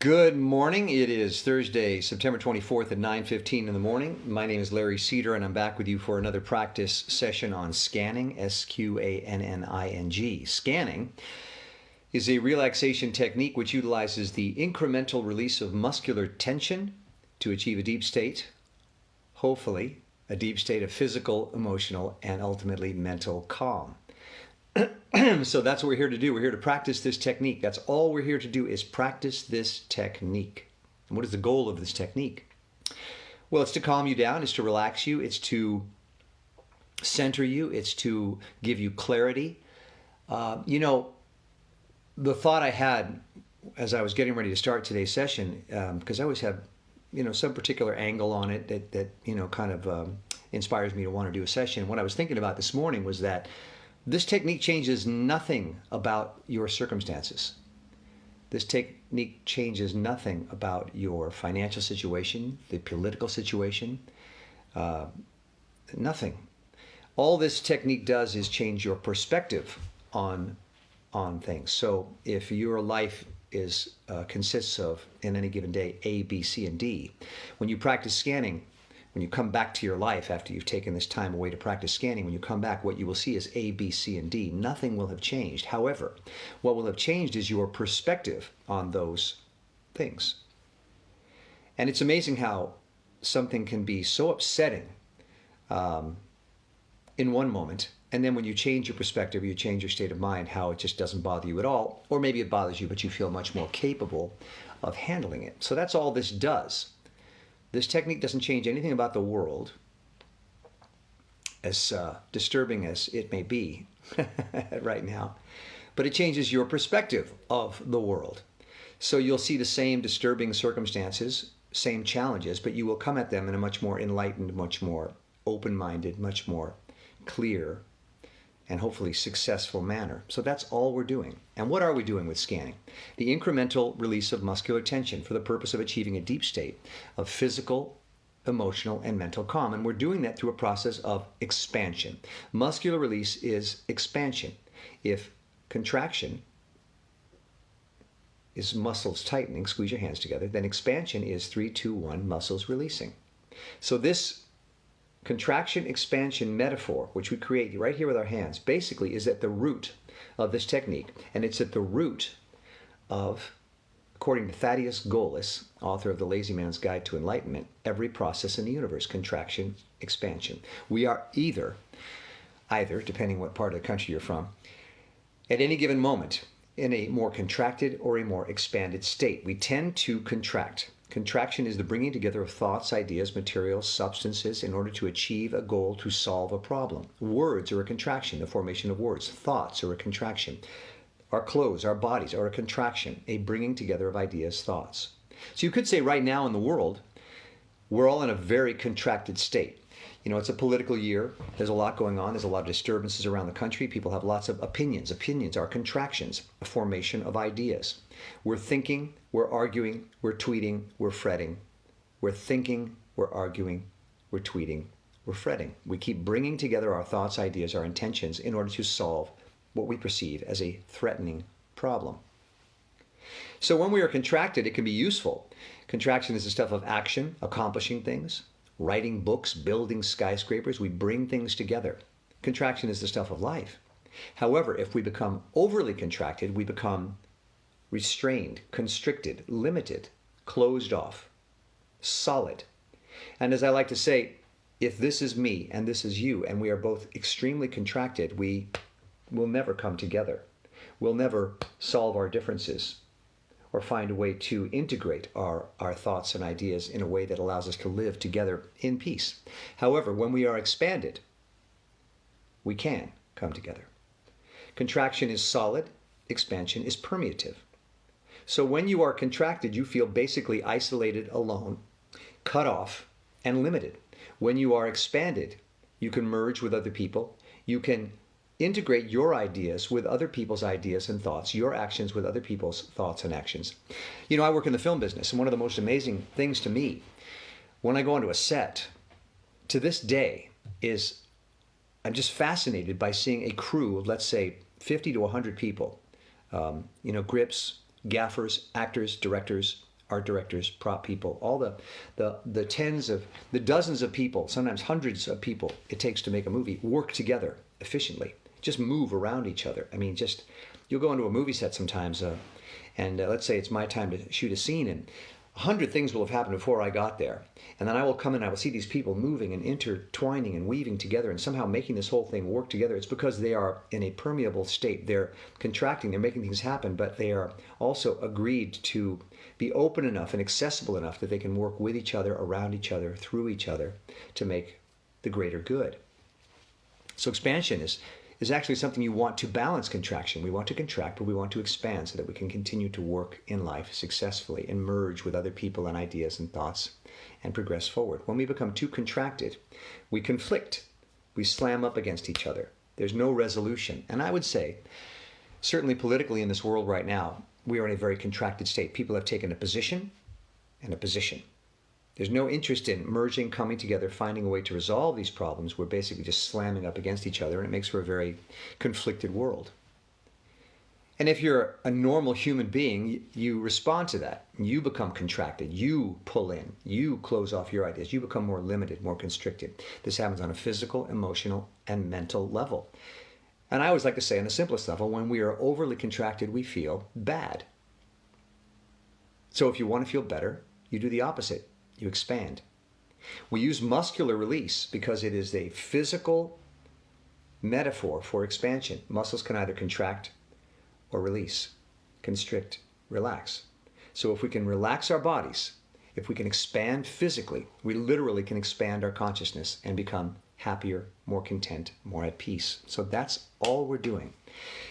Good morning. It is Thursday, September 24th at 9:15 in the morning. My name is Larry Cedar, and I'm back with you for another practice session on scanning, SQANNING. Scanning is a relaxation technique which utilizes the incremental release of muscular tension to achieve a deep state, hopefully a deep state of physical, emotional, and ultimately mental calm. So that's what we're here to do. We're here to practice this technique. That's all we're here to do, is practice this technique. And what is the goal of this technique? Well, it's to calm you down, it's to relax you, it's to center you, it's to give you clarity. The thought I had as I was getting ready to start today's session, because I always have, some particular angle on it that kind of inspires me to want to do a session. What I was thinking about this morning was that this technique changes nothing about your circumstances. This technique changes nothing about your financial situation, the political situation, nothing. All this technique does is change your perspective on things. So if your life consists of, in any given day, A, B, C, and D, when you practice scanning, when you come back to your life after you've taken this time away to practice scanning, when you come back, what you will see is A, B, C, and D. Nothing will have changed. However, what will have changed is your perspective on those things. And it's amazing how something can be so upsetting in one moment, and then when you change your perspective, you change your state of mind, how it just doesn't bother you at all, or maybe it bothers you, but you feel much more capable of handling it. So that's all this does. This technique doesn't change anything about the world, as disturbing as it may be right now, but it changes your perspective of the world. So you'll see the same disturbing circumstances, same challenges, but you will come at them in a much more enlightened, much more open-minded, much more clear, and hopefully successful manner. So that's all we're doing. And what are we doing with scanning? The incremental release of muscular tension for the purpose of achieving a deep state of physical, emotional, and mental calm. And we're doing that through a process of expansion. Muscular release is expansion. If contraction is muscles tightening, squeeze your hands together, then expansion is 3, 2, 1, muscles releasing. So this contraction expansion metaphor, which we create right here with our hands, basically is at the root of this technique. And it's at the root of, according to Thaddeus Golis, author of The Lazy Man's Guide to Enlightenment, every process in the universe: contraction, expansion. We are either, depending what part of the country you're from, at any given moment in a more contracted or a more expanded state. We tend to contract. Contraction is the bringing together of thoughts, ideas, materials, substances in order to achieve a goal, to solve a problem. Words are a contraction, the formation of words. Thoughts are a contraction. Our clothes, our bodies are a contraction, a bringing together of ideas, thoughts. So you could say right now in the world, we're all in a very contracted state. It's a political year. There's a lot going on. There's a lot of disturbances around the country. People have lots of opinions. Opinions are contractions, a formation of ideas. We're thinking, we're arguing, we're tweeting, we're fretting. We're thinking, we're arguing, we're tweeting, we're fretting. We keep bringing together our thoughts, ideas, our intentions in order to solve what we perceive as a threatening problem. So when we are contracted, it can be useful. Contraction is the stuff of action, accomplishing things, writing books, building skyscrapers. We bring things together. Contraction is the stuff of life. However, if we become overly contracted, we become restrained, constricted, limited, closed off, solid. And as I like to say, if this is me and this is you, and we are both extremely contracted, we will never come together. We'll never solve our differences or find a way to integrate our thoughts and ideas in a way that allows us to live together in peace. However, when we are expanded, we can come together. Contraction is solid, expansion is permeative. So when you are contracted, you feel basically isolated, alone, cut off, and limited. When you are expanded, you can merge with other people. You can integrate your ideas with other people's ideas and thoughts, your actions with other people's thoughts and actions. I work in the film business, and one of the most amazing things to me when I go onto a set to this day is I'm just fascinated by seeing a crew of, let's say, 50 to 100 people, grips, gaffers, actors, directors, art directors, prop people, all the dozens of people, sometimes hundreds of people it takes to make a movie work together efficiently. Just move around each other. I mean, just you'll go into a movie set sometimes, and let's say it's my time to shoot a scene, and 100 things will have happened before I got there. And then I will come in and I will see these people moving and intertwining and weaving together and somehow making this whole thing work together. It's because they are in a permeable state. They're contracting, they're making things happen, but they are also agreed to be open enough and accessible enough that they can work with each other, around each other, through each other to make the greater good. So expansion is actually something you want to balance contraction. We want to contract, but we want to expand so that we can continue to work in life successfully and merge with other people and ideas and thoughts and progress forward. When we become too contracted, we conflict. We slam up against each other. There's no resolution. And I would say, certainly politically in this world right now, we are in a very contracted state. People have taken a position and a position. There's no interest in merging, coming together, finding a way to resolve these problems. We're basically just slamming up against each other, and it makes for a very conflicted world. And if you're a normal human being, you respond to that. You become contracted. You pull in. You close off your ideas. You become more limited, more constricted. This happens on a physical, emotional, and mental level. And I always like to say on the simplest level, when we are overly contracted, we feel bad. So if you want to feel better, you do the opposite. You expand. We use muscular release because it is a physical metaphor for expansion. Muscles can either contract or release, constrict, relax. So if we can relax our bodies, if we can expand physically, we literally can expand our consciousness and become happier, more content, more at peace. So that's all we're doing,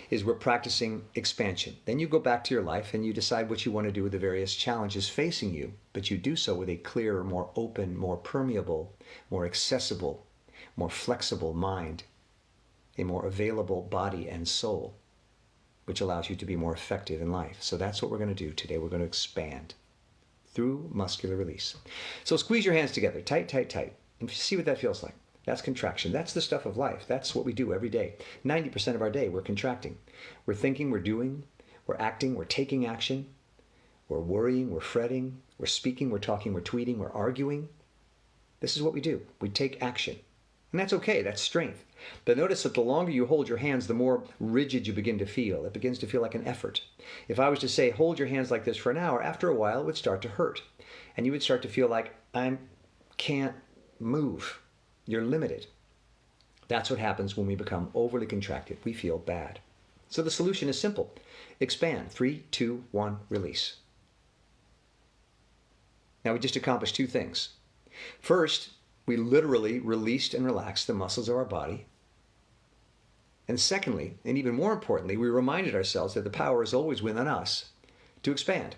is we're practicing expansion. Then you go back to your life and you decide what you want to do with the various challenges facing you, but you do so with a clearer, more open, more permeable, more accessible, more flexible mind, a more available body and soul, which allows you to be more effective in life. So that's what we're going to do today. We're going to expand through muscular release. So squeeze your hands together, tight, tight, tight, and see what that feels like. That's contraction. That's the stuff of life. That's what we do every day. 90% of our day, we're contracting. We're thinking, we're doing, we're acting, we're taking action, we're worrying, we're fretting, we're speaking, we're talking, we're tweeting, we're arguing. This is what we do. We take action. And that's okay. That's strength. But notice that the longer you hold your hands, the more rigid you begin to feel. It begins to feel like an effort. If I was to say, hold your hands like this for an hour, after a while, it would start to hurt. And you would start to feel like, I can't move. You're limited. That's what happens when we become overly contracted. We feel bad. So the solution is simple. Expand. 3, 2, 1, release. Now we just accomplished two things. First, we literally released and relaxed the muscles of our body. And secondly, and even more importantly, we reminded ourselves that the power is always within us to expand.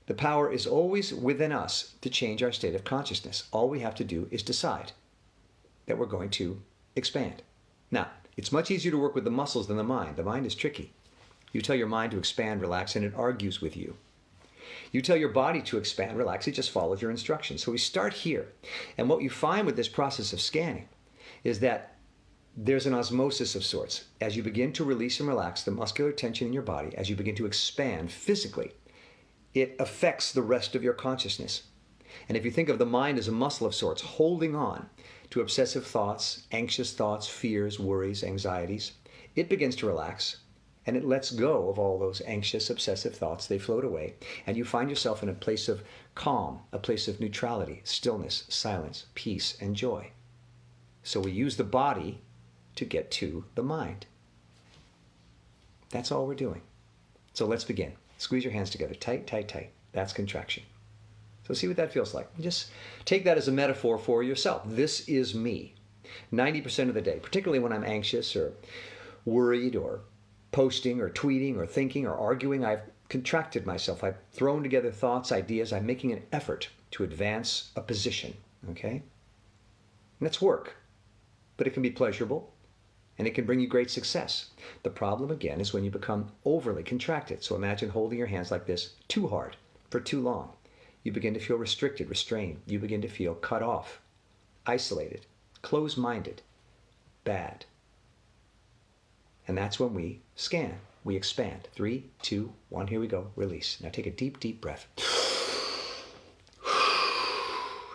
The power is always within us to change our state of consciousness. All we have to do is decide that we're going to expand. Now, it's much easier to work with the muscles than the mind. The mind is tricky. You tell your mind to expand, relax, and it argues with you. You tell your body to expand, relax, it just follows your instructions. So we start here. And what you find with this process of scanning is that there's an osmosis of sorts. As you begin to release and relax the muscular tension in your body, as you begin to expand physically, it affects the rest of your consciousness. And if you think of the mind as a muscle of sorts, holding on to obsessive thoughts, anxious thoughts, fears, worries, anxieties, it begins to relax and it lets go of all those anxious, obsessive thoughts. They float away and you find yourself in a place of calm, a place of neutrality, stillness, silence, peace, and joy. So we use the body to get to the mind. That's all we're doing. So let's begin. Squeeze your hands together, tight, tight, tight. That's contraction. So see what that feels like. Just take that as a metaphor for yourself. This is me. 90% of the day, particularly when I'm anxious or worried or posting or tweeting or thinking or arguing, I've contracted myself. I've thrown together thoughts, ideas. I'm making an effort to advance a position, okay? And that's work, but it can be pleasurable and it can bring you great success. The problem, again, is when you become overly contracted. So imagine holding your hands like this too hard for too long. You begin to feel restricted, restrained. You begin to feel cut off, isolated, closed-minded, bad. And that's when we scan. we expand. 3, 2, 1, here we go, release. Now take a deep, deep breath.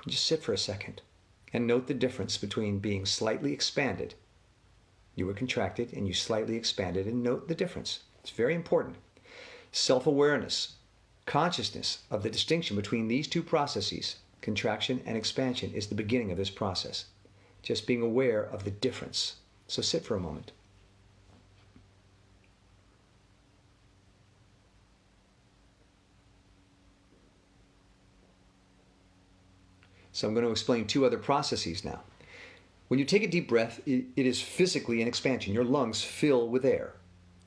Just sit for a second and note the difference between being slightly expanded. You were contracted and you slightly expanded, and note the difference. It's very important. Self-awareness, consciousness of the distinction between these two processes, contraction and expansion, is the beginning of this process. Just being aware of the difference. So sit for a moment. So I'm going to explain two other processes now. When you take a deep breath, it is physically an expansion. Your lungs fill with air.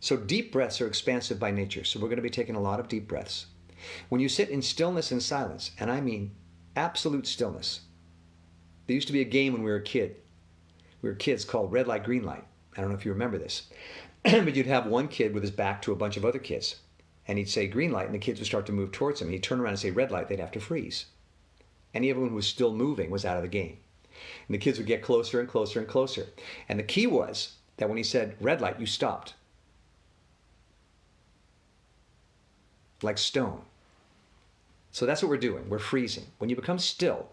So deep breaths are expansive by nature. So we're going to be taking a lot of deep breaths. When you sit in stillness and silence, and I mean absolute stillness. There used to be a game when we were a kid. We were kids called red light, green light. I don't know if you remember this. But you'd have one kid with his back to a bunch of other kids. And he'd say green light, and the kids would start to move towards him. He'd turn around and say red light, they'd have to freeze. Anyone who was still moving was out of the game. And the kids would get closer and closer and closer. And the key was that when he said red light, you stopped. Like stone. So that's what we're doing. We're freezing. When you become still,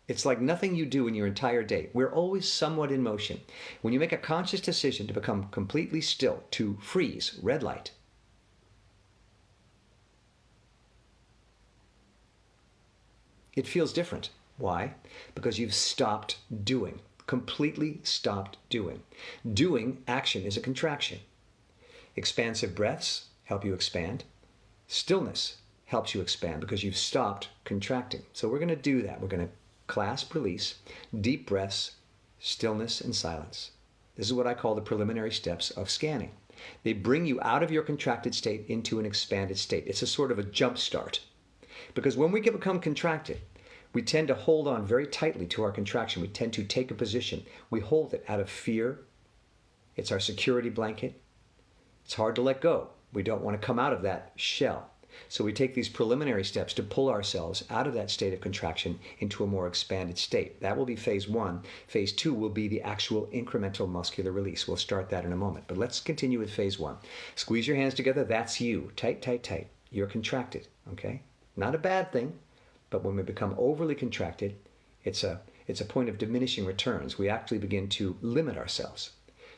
it's like nothing you do in your entire day. We're always somewhat in motion. When you make a conscious decision to become completely still, to freeze, red light, it feels different. Why? Because you've stopped doing, completely stopped doing. Doing, action, is a contraction. Expansive breaths help you expand. Stillness helps you expand because you've stopped contracting. So we're going to do that. We're going to clasp, release, deep breaths, stillness, and silence. This is what I call the preliminary steps of scanning. They bring you out of your contracted state into an expanded state. It's a sort of a jump start. Because when we become contracted, we tend to hold on very tightly to our contraction. We tend to take a position. We hold it out of fear. It's our security blanket. It's hard to let go. We don't want to come out of that shell. So we take these preliminary steps to pull ourselves out of that state of contraction into a more expanded state. That will be phase 1. Phase 2 will be the actual incremental muscular release. We'll start that in a moment. But let's continue with phase 1. Squeeze your hands together. That's you. Tight, tight, tight. You're contracted. Okay? Not a bad thing, but when we become overly contracted, it's a point of diminishing returns. We actually begin to limit ourselves.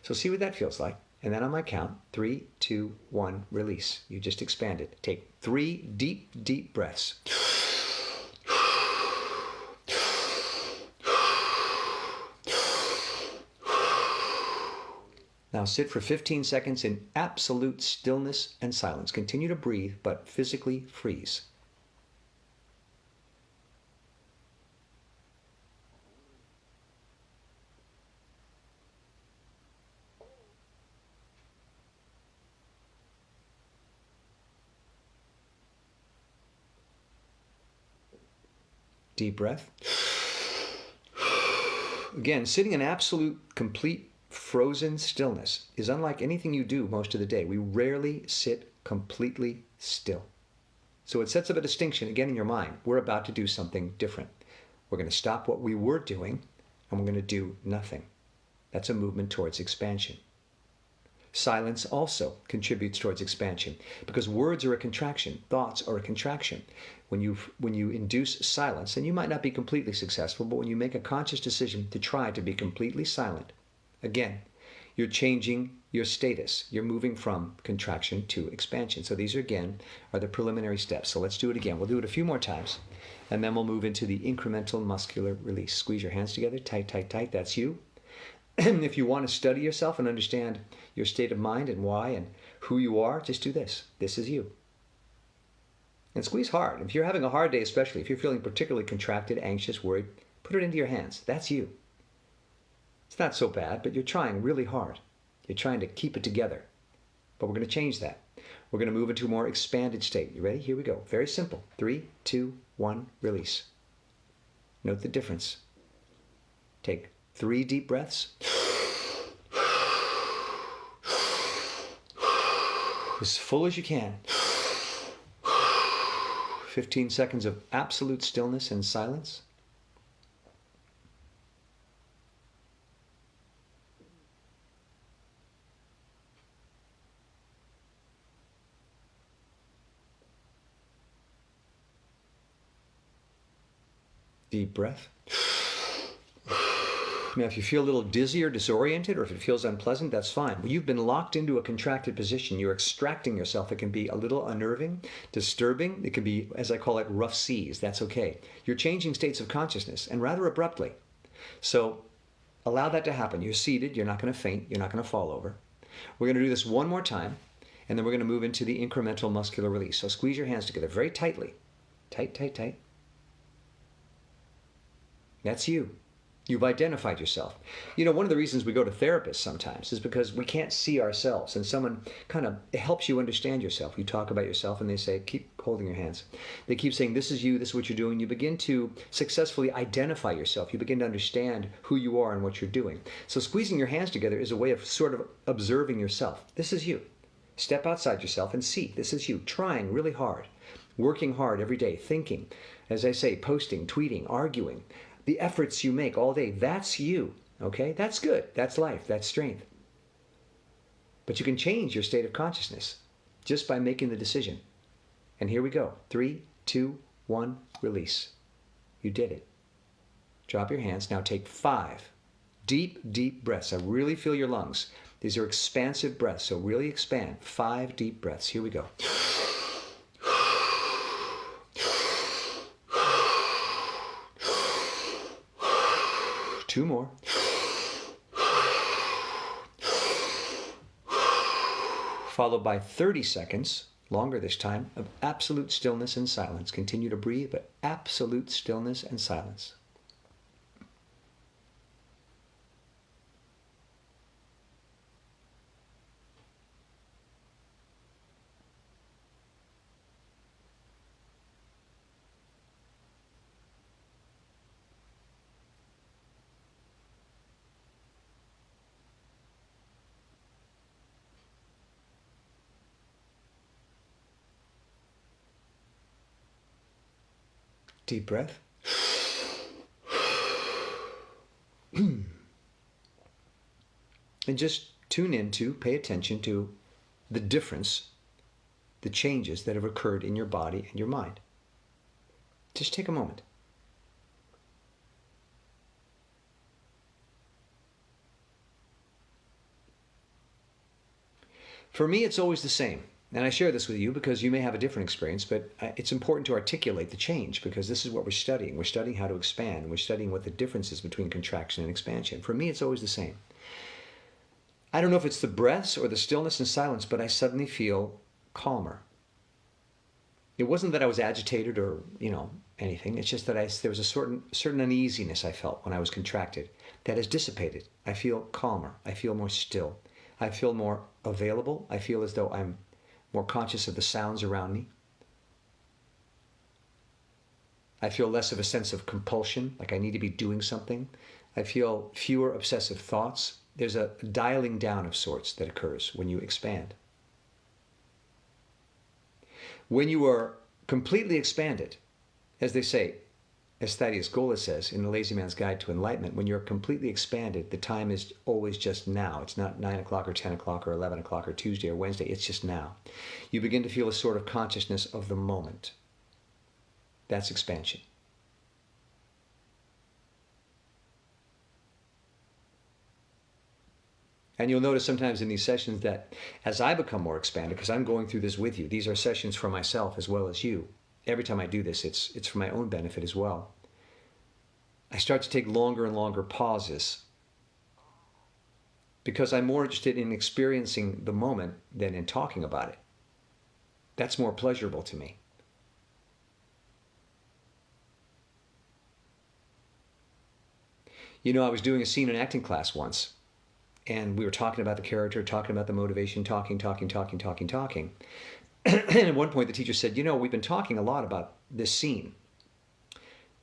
So see what that feels like. And then on my count, 3, 2, 1, release. You just expanded. Take 3 deep, deep breaths. Now sit for 15 seconds in absolute stillness and silence. Continue to breathe, but physically freeze. Deep breath. Again, sitting in absolute, complete, frozen stillness is unlike anything you do most of the day. We rarely sit completely still. So it sets up a distinction again in your mind. We're about to do something different. We're going to stop what we were doing, and we're going to do nothing. That's a movement towards expansion. Silence also contributes towards expansion because words are a contraction, thoughts are a contraction. When you induce silence, and you might not be completely successful, but when you make a conscious decision to try to be completely silent, again, you're changing your status. You're moving from contraction to expansion. So these are the preliminary steps. So let's do it again. We'll do it a few more times, and then we'll move into the incremental muscular release. Squeeze your hands together, tight, tight, tight. That's you. If you want to study yourself and understand your state of mind and why and who you are, just do this. This is you. And squeeze hard. If you're having a hard day, especially if you're feeling particularly contracted, anxious, worried, put it into your hands. That's you. It's not so bad, but you're trying really hard. You're trying to keep it together. But we're going to change that. We're going to move into a more expanded state. You ready? Here we go. Very simple. 3, 2, 1, release. Note the difference. Take 3 deep breaths. As full as you can. 15 seconds of absolute stillness and silence. Deep breath. Now, if you feel a little dizzy or disoriented, or if it feels unpleasant, that's fine. When you've been locked into a contracted position, you're extracting yourself. It can be a little unnerving, disturbing. It can be, as I call it, rough seas. That's okay. You're changing states of consciousness, and rather abruptly. So allow that to happen. You're seated. You're not going to faint. You're not going to fall over. We're going to do this one more time, and then we're going to move into the incremental muscular release. So squeeze your hands together very tightly. Tight, tight, tight. That's you. You've identified yourself. You know, one of the reasons we go to therapists sometimes is because we can't see ourselves, and someone kind of helps you understand yourself. You talk about yourself and they say, keep holding your hands. They keep saying, this is you, this is what you're doing. You begin to successfully identify yourself. You begin to understand who you are and what you're doing. So squeezing your hands together is a way of sort of observing yourself. This is you. Step outside yourself and see, this is you, trying really hard, working hard every day, thinking, as I say, posting, tweeting, arguing. The efforts you make all day, that's you, okay? That's good. That's life. That's strength. But you can change your state of consciousness just by making the decision. And here we go. 3, 2, 1, release. You did it. Drop your hands. Now take 5 deep, deep breaths. I really feel your lungs. These are expansive breaths, so really expand. 5 deep breaths. Here we go. 2 more. Followed by 30 seconds, longer this time, of absolute stillness and silence. Continue to breathe, but absolute stillness and silence. Deep breath. And just tune into, pay attention to the difference, the changes that have occurred in your body and your mind. Just take a moment. For me, it's always the same. And I share this with you because you may have a different experience, but it's important to articulate the change because this is what we're studying. We're studying how to expand, and we're studying what the difference is between contraction and expansion. For me, it's always the same. I don't know if it's the breaths or the stillness and silence, but I suddenly feel calmer. It wasn't that I was agitated or, anything. It's just that there was a certain uneasiness I felt when I was contracted that has dissipated. I feel calmer. I feel more still. I feel more available. I feel as though I'm more conscious of the sounds around me. I feel less of a sense of compulsion, like I need to be doing something. I feel fewer obsessive thoughts. There's a dialing down of sorts that occurs when you expand. When you are completely expanded, as they say, as Thaddeus Gola says in The Lazy Man's Guide to Enlightenment, when you're completely expanded, the time is always just now. It's not 9 o'clock or 10 o'clock or 11 o'clock or Tuesday or Wednesday. It's just now. You begin to feel a sort of consciousness of the moment. That's expansion. And you'll notice sometimes in these sessions that as I become more expanded, because I'm going through this with you, these are sessions for myself as well as you. Every time I do this, it's for my own benefit as well. I start to take longer and longer pauses because I'm more interested in experiencing the moment than in talking about it. That's more pleasurable to me. I was doing a scene in acting class once, and we were talking about the character, talking about the motivation, talking. And at one point the teacher said, we've been talking a lot about this scene,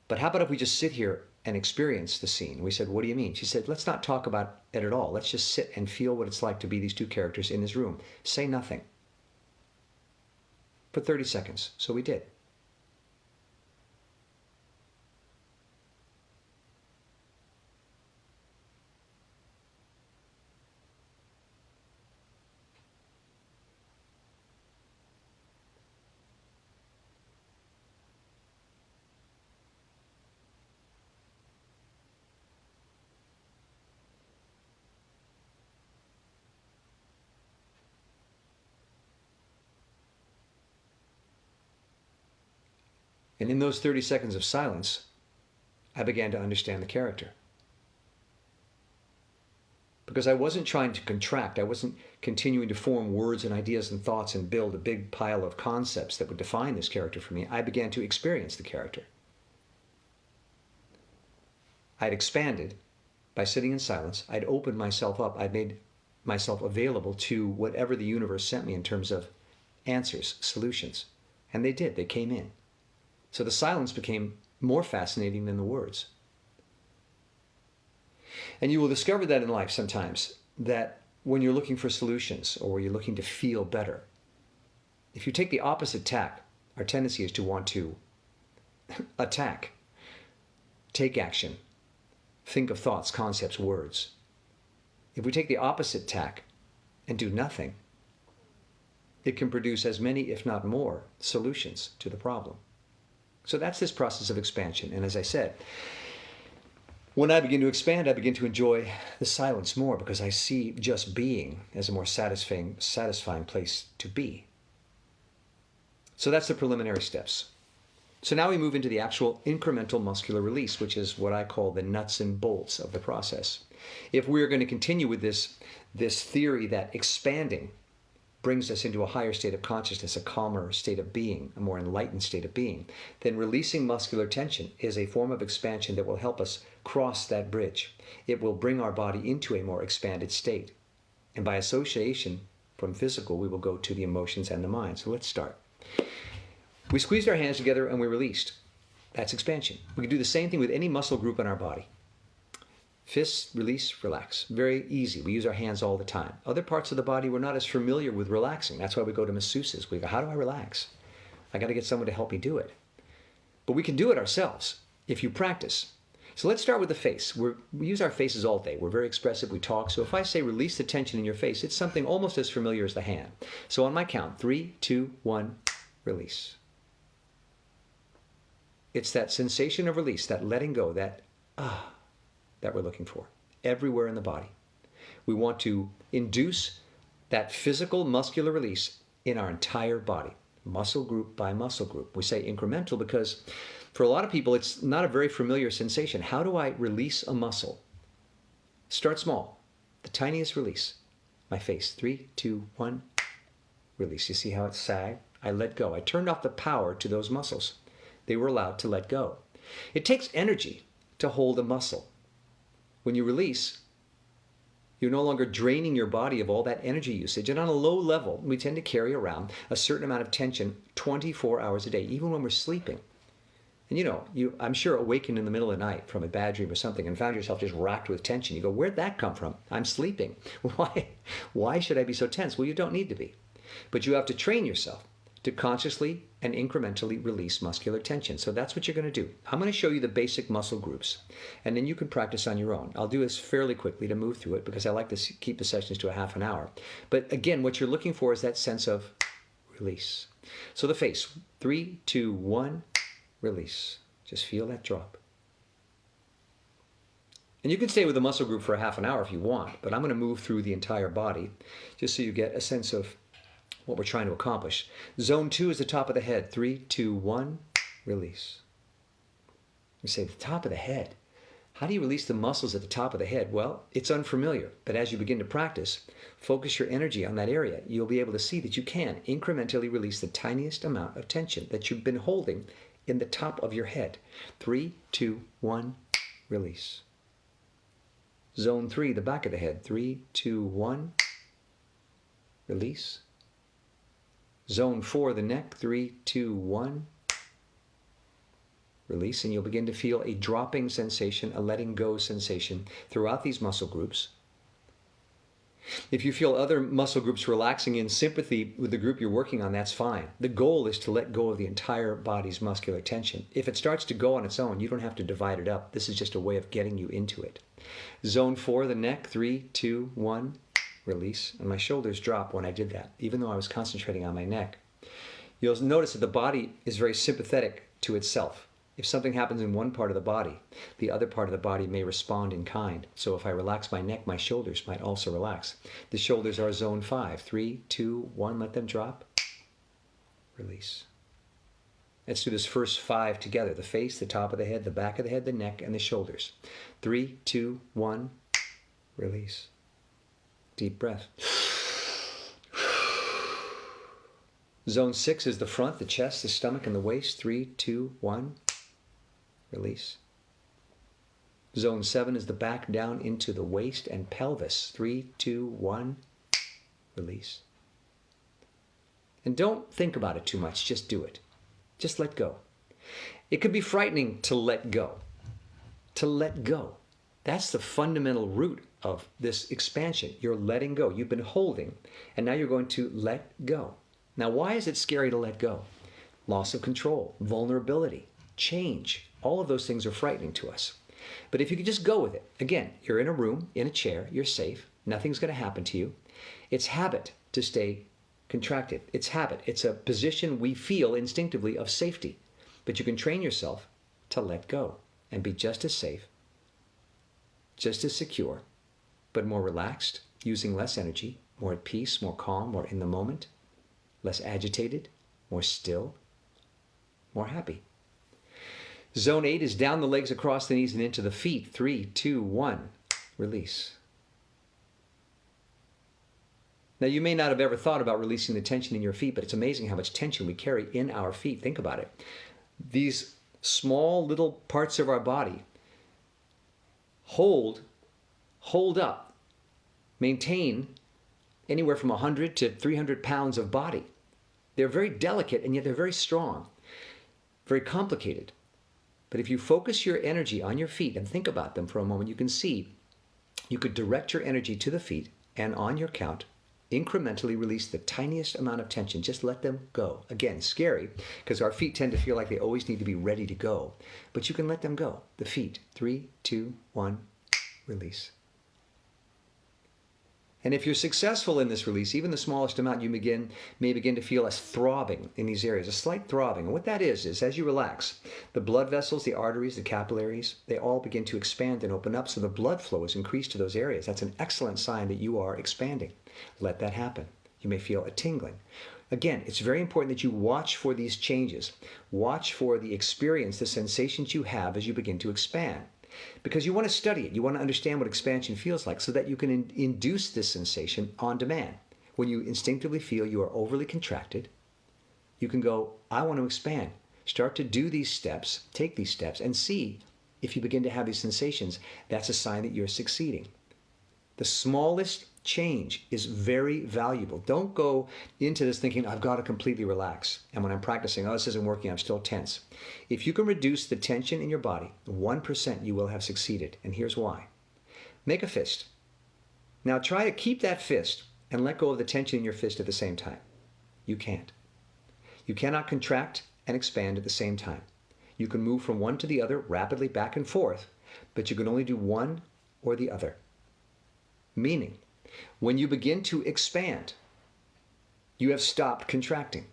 but how about if we just sit here and experience the scene? We said, what do you mean? She said, let's not talk about it at all. Let's just sit and feel what it's like to be these two characters in this room. Say nothing. For 30 seconds. So we did. And in those 30 seconds of silence, I began to understand the character. Because I wasn't trying to contract. I wasn't continuing to form words and ideas and thoughts and build a big pile of concepts that would define this character for me. I began to experience the character. I'd expanded by sitting in silence. I'd opened myself up. I'd made myself available to whatever the universe sent me in terms of answers, solutions. And they did. They came in. So the silence became more fascinating than the words. And you will discover that in life sometimes, that when you're looking for solutions or you're looking to feel better, if you take the opposite tack, our tendency is to want to attack, take action, think of thoughts, concepts, words. If we take the opposite tack and do nothing, it can produce as many, if not more, solutions to the problem. So that's this process of expansion. And as I said, when I begin to expand, I begin to enjoy the silence more because I see just being as a more satisfying place to be. So that's the preliminary steps. So now we move into the actual incremental muscular release, which is what I call the nuts and bolts of the process. If we're going to continue with this theory that expanding brings us into a higher state of consciousness, a calmer state of being, a more enlightened state of being, then releasing muscular tension is a form of expansion that will help us cross that bridge. It will bring our body into a more expanded state. And by association from physical, we will go to the emotions and the mind. So let's start. We squeezed our hands together and we released. That's expansion. We can do the same thing with any muscle group in our body. Fists, release, relax. Very easy. We use our hands all the time. Other parts of the body, we're not as familiar with relaxing. That's why we go to masseuses. We go, how do I relax? I got to get someone to help me do it. But we can do it ourselves if you practice. So let's start with the face. We use our faces all day. We're very expressive. We talk. So if I say release the tension in your face, it's something almost as familiar as the hand. So on my count, 3, 2, 1, release. It's that sensation of release, that letting go, that that we're looking for everywhere in the body. We want to induce that physical muscular release in our entire body, muscle group by muscle group. We say incremental because for a lot of people, it's not a very familiar sensation. How do I release a muscle? Start small, the tiniest release. My face, 3, 2, 1, release. You see how it sagged? I let go. I turned off the power to those muscles. They were allowed to let go. It takes energy to hold a muscle. When you release, you're no longer draining your body of all that energy usage. And on a low level, we tend to carry around a certain amount of tension 24 hours a day, even when we're sleeping. And you I'm sure awakened in the middle of the night from a bad dream or something and found yourself just racked with tension. You go, where'd that come from? I'm sleeping. Why should I be so tense? Well, you don't need to be. But you have to train yourself to consciously and incrementally release muscular tension. So that's what you're going to do. I'm going to show you the basic muscle groups, and then you can practice on your own. I'll do this fairly quickly to move through it because I like to keep the sessions to a half an hour. But again, what you're looking for is that sense of release. So the face, 3, 2, 1, release. Just feel that drop. And you can stay with the muscle group for a half an hour if you want, but I'm going to move through the entire body just so you get a sense of what we're trying to accomplish. Zone 2 is the top of the head. 3, 2, 1, release. You say, the top of the head. How do you release the muscles at the top of the head? Well, it's unfamiliar, but as you begin to practice, focus your energy on that area. You'll be able to see that you can incrementally release the tiniest amount of tension that you've been holding in the top of your head. 3, 2, 1, release. Zone 3, the back of the head. 3, 2, 1, release. Zone 4, the neck, 3, 2, 1. Release, and you'll begin to feel a dropping sensation, a letting go sensation throughout these muscle groups. If you feel other muscle groups relaxing in sympathy with the group you're working on, that's fine. The goal is to let go of the entire body's muscular tension. If it starts to go on its own, you don't have to divide it up. This is just a way of getting you into it. Zone 4, the neck, 3, 2, 1. Release, and my shoulders drop when I did that, even though I was concentrating on my neck. You'll notice that the body is very sympathetic to itself. If something happens in one part of the body, the other part of the body may respond in kind. So if I relax my neck, my shoulders might also relax. The shoulders are zone 5. 3, 2, 1, let them drop. Release. Let's do this first 5 together. The face, the top of the head, the back of the head, the neck, and the shoulders. 3, 2, 1, release. Deep breath. Zone 6 is the front, the chest, the stomach, and the waist. 3, 2, 1, release. Zone 7 is the back down into the waist and pelvis. 3, 2, 1, release. And don't think about it too much, just do it. Just let go. It could be frightening to let go. To let go. That's the fundamental root of this expansion. You're letting go. You've been holding, and now you're going to let go. Now, why is it scary to let go? Loss of control, vulnerability, change. All of those things are frightening to us. But if you could just go with it. Again, you're in a room, in a chair, you're safe. Nothing's going to happen to you. It's habit to stay contracted. It's habit. It's a position we feel instinctively of safety. But you can train yourself to let go and be just as safe, just as secure, but more relaxed, using less energy, more at peace, more calm, more in the moment, less agitated, more still, more happy. Zone 8 is down the legs, across the knees, and into the feet. 3, 2, 1, release. Now, you may not have ever thought about releasing the tension in your feet, but it's amazing how much tension we carry in our feet. Think about it. These small little parts of our body hold up, maintain anywhere from 100 to 300 pounds of body. They're very delicate, and yet they're very strong, very complicated. But if you focus your energy on your feet and think about them for a moment, you can see you could direct your energy to the feet, and on your count, incrementally release the tiniest amount of tension. Just let them go. Again, scary, because our feet tend to feel like they always need to be ready to go. But you can let them go. The feet. 3, 2, 1, release. And if you're successful in this release, even the smallest amount, you may begin to feel a throbbing in these areas, a slight throbbing. And what that is as you relax, the blood vessels, the arteries, the capillaries, they all begin to expand and open up, so the blood flow is increased to those areas. That's an excellent sign that you are expanding. Let that happen. You may feel a tingling. Again, it's very important that you watch for these changes. Watch for the experience, the sensations you have as you begin to expand. Because you want to study it. You want to understand what expansion feels like so that you can induce this sensation on demand. When you instinctively feel you are overly contracted, you can go, I want to expand. Start to do these steps, take these steps, and see if you begin to have these sensations. That's a sign that you're succeeding. The smallest change is very valuable. Don't go into this thinking, I've got to completely relax. And when I'm practicing, oh, this isn't working, I'm still tense. If you can reduce the tension in your body, 1%, you will have succeeded. And here's why. Make a fist. Now try to keep that fist and let go of the tension in your fist at the same time. You can't. You cannot contract and expand at the same time. You can move from one to the other rapidly back and forth, but you can only do one or the other. Meaning, when you begin to expand, you have stopped contracting.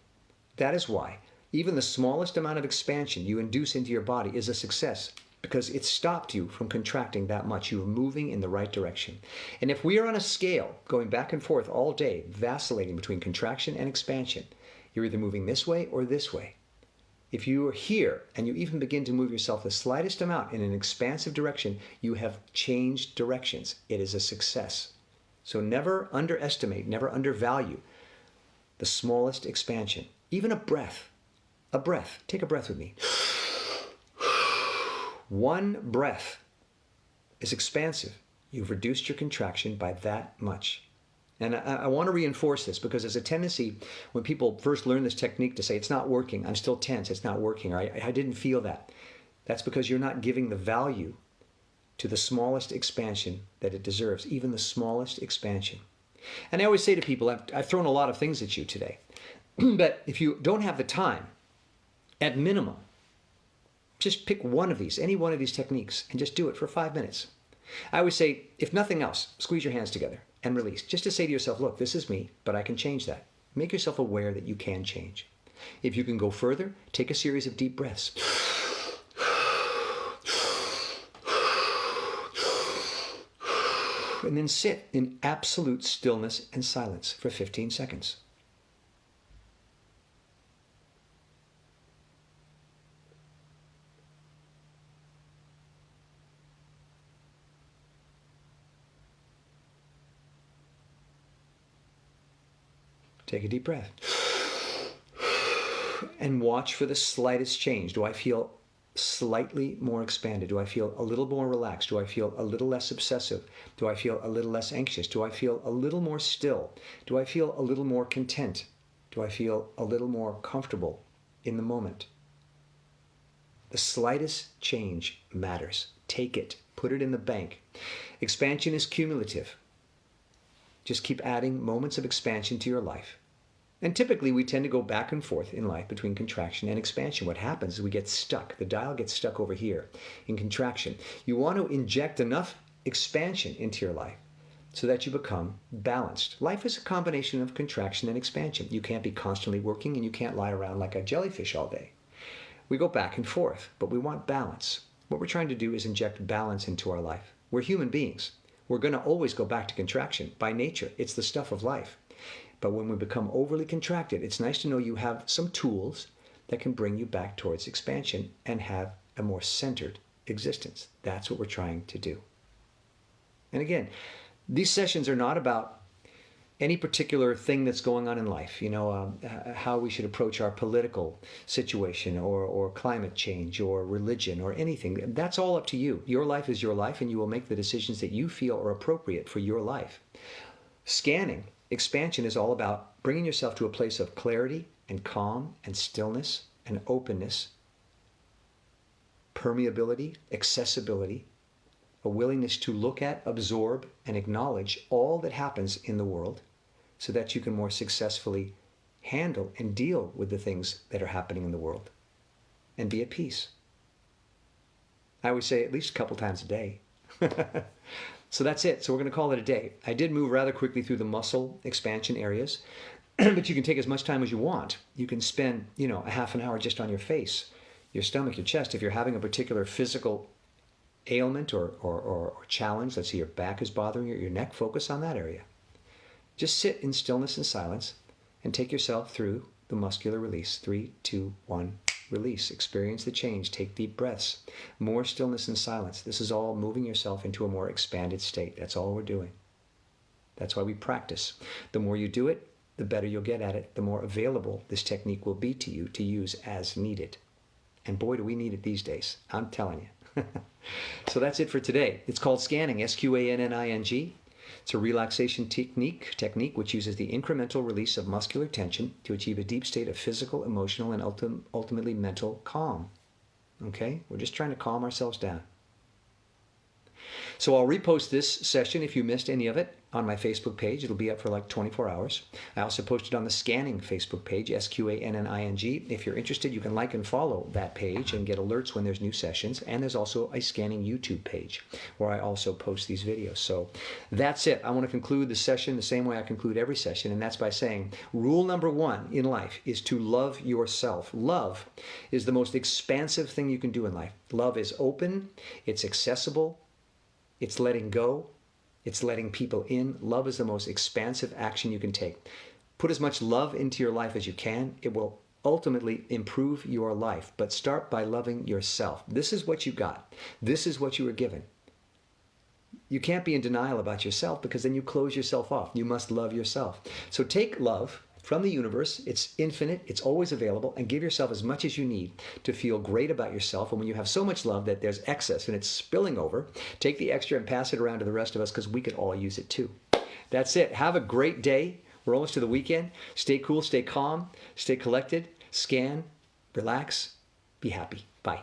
That is why even the smallest amount of expansion you induce into your body is a success, because it stopped you from contracting that much. You are moving in the right direction. And if we are on a scale going back and forth all day, vacillating between contraction and expansion, you're either moving this way or this way. If you are here and you even begin to move yourself the slightest amount in an expansive direction, you have changed directions. It is a success. So never underestimate, never undervalue the smallest expansion. Even a breath. A breath. Take a breath with me. One breath is expansive. You've reduced your contraction by that much. And I want to reinforce this because there's a tendency when people first learn this technique to say, it's not working, I'm still tense, it's not working, or I didn't feel that. That's because you're not giving the value to the smallest expansion that it deserves, even the smallest expansion. And I always say to people, I've thrown a lot of things at you today, but if you don't have the time, at minimum, just pick one of these, any one of these techniques, and just do it for 5 minutes. I always say, if nothing else, squeeze your hands together and release. Just to say to yourself, look, this is me, but I can change that. Make yourself aware that you can change. If you can go further, take a series of deep breaths. And then sit in absolute stillness and silence for 15 seconds. Take a deep breath. And watch for the slightest change. Do I feel slightly more expanded? Do I feel a little more relaxed? Do I feel a little less obsessive? Do I feel a little less anxious? Do I feel a little more still? Do I feel a little more content? Do I feel a little more comfortable in the moment? The slightest change matters. Take it. Put it in the bank. Expansion is cumulative. Just keep adding moments of expansion to your life. And typically we tend to go back and forth in life between contraction and expansion. What happens is we get stuck. The dial gets stuck over here in contraction. You want to inject enough expansion into your life so that you become balanced. Life is a combination of contraction and expansion. You can't be constantly working and you can't lie around like a jellyfish all day. We go back and forth, but we want balance. What we're trying to do is inject balance into our life. We're human beings. We're going to always go back to contraction. By nature, it's the stuff of life. But when we become overly contracted, it's nice to know you have some tools that can bring you back towards expansion and have a more centered existence. That's what we're trying to do. And again, these sessions are not about any particular thing that's going on in life, how we should approach our political situation or climate change or religion or anything. That's all up to you. Your life is your life, and you will make the decisions that you feel are appropriate for your life. Scanning, expansion is all about bringing yourself to a place of clarity and calm and stillness and openness, permeability, accessibility, a willingness to look at, absorb, and acknowledge all that happens in the world so that you can more successfully handle and deal with the things that are happening in the world and be at peace. I always say at least a couple times a day. So that's it. So we're going to call it a day. I did move rather quickly through the muscle expansion areas, but you can take as much time as you want. You can spend, a half an hour just on your face, your stomach, your chest. If you're having a particular physical ailment or challenge, let's say your back is bothering you, your neck, focus on that area. Just sit in stillness and silence and take yourself through the muscular release. 3, 2, 1, release. Experience the change. Take deep breaths. More stillness and silence. This is all moving yourself into a more expanded state. That's all we're doing. That's why we practice. The more you do it, the better you'll get at it. The more available this technique will be to you to use as needed. And boy, do we need it these days. I'm telling you. So that's it for today. It's called scanning, SQANNING. It's a relaxation technique which uses the incremental release of muscular tension to achieve a deep state of physical, emotional, and ultimately mental calm. Okay? We're just trying to calm ourselves down. So I'll repost this session if you missed any of it on my Facebook page. It'll be up for like 24 hours. I also posted on the Scanning Facebook page, SQANNING. If you're interested, you can like and follow that page and get alerts when there's new sessions. And there's also a Scanning YouTube page where I also post these videos. So that's it. I want to conclude the session the same way I conclude every session, and that's by saying rule number 1 in life is to love yourself. Love is the most expansive thing you can do in life. Love is open, it's accessible, it's letting go. It's letting people in. Love is the most expansive action you can take. Put as much love into your life as you can. It will ultimately improve your life. But start by loving yourself. This is what you got. This is what you were given. You can't be in denial about yourself because then you close yourself off. You must love yourself. So take love from the universe. It's infinite. It's always available. And give yourself as much as you need to feel great about yourself. And when you have so much love that there's excess and it's spilling over, take the extra and pass it around to the rest of us because we could all use it too. That's it. Have a great day. We're almost to the weekend. Stay cool, stay calm, stay collected, scan, relax, be happy. Bye.